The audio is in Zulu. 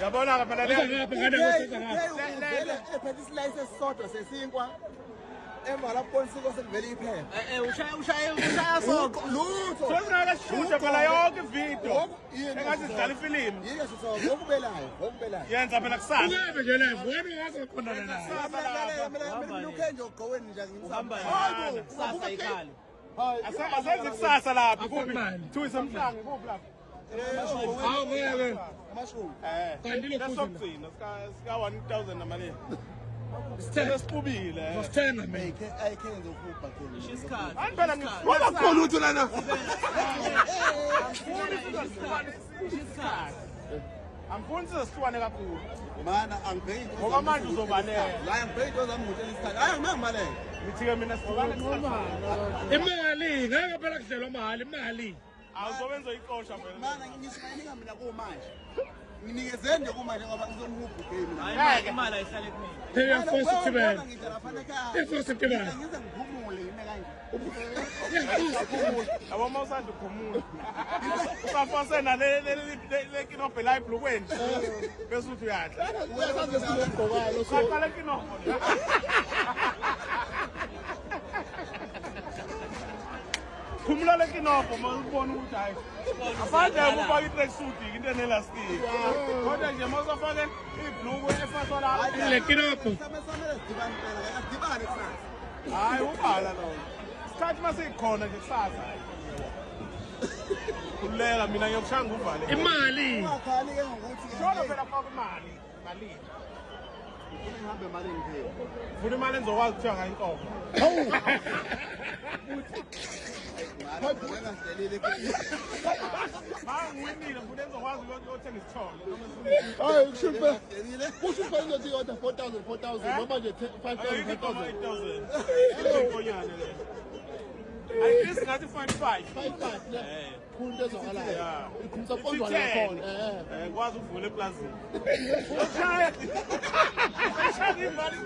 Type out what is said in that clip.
Yabona phela ephethe isilayisi esisodwa sesinkwa emva lapho insiko sekuvela iphepha ushaya sonke lutho sonke sishuda phela yonke ividiyo engathi sidlala ifilimu yike sisonke okubelayo yenza phela kusasa Ungabe nje live wena ngakho khona la. mina lokho nje ogqoweni nje uhamba hayibo kusasa ikhali asenze kusasa lapha kuphi two somhlange kuphi lapha Hawu ngeke. amashumi Kanti lo futhi. sokugcina sika 1000 namalini Sithenga sibubile sithenga mina. ayikhe ngizokhupha khona isikhathi phela ngifuna Wala khona uthu lana. angifuni sizesihluane kakhulu mana angibheki ngoba manje uzobaleka la angibheki into zami ngutshela isikhathi hayi ngimangibaleka ngithi-ke mina sihlukane Imali ngeke phela kudlelwa imali. awuzobenza ixosha phela mana ngishiyinika mina kumanje nginikeze nje kumanje ngoba ngizomhubha game hayi imali ayihlale kumina Hey, first September. ngidla lapha ekhaya First September. ngize ngiphumule yime kanje yabo uma usanda uphumula usafasena le kinobhe la ebhlukweni bese uthi uyadla uyasazi esigqokayo qaqala kinobho phumula le kinobho uma ubona ukuthi hayi aphandle ukufaka i-tracksuit into enelastic kodwa nje uma usafake ibhluku efaswa lapha Le kinopho. samele sidibane phela sidibane kusasa hayi ubhala lona isikhathi masikhona nje kusasa kuleka mina ngiyokushanga uvale Imali. ungakhali ke ngokuthi shona phela faka imali malini ngihambe emalini phela ufuna imali engizokwazi ukuthenga ngayo inkomo ngiyahlelile mangiwinile ngifuna engizokwazi ukuyothenga isithombe hayi ushumpe ushumpe nje order 4000 noma nje 5000 inkonyane le ayisi ngathi 5 kunto ezwakalayo Yeah. ikhumsa pondwa lakhona kwazi ukuvula eplazini shaya shaya imali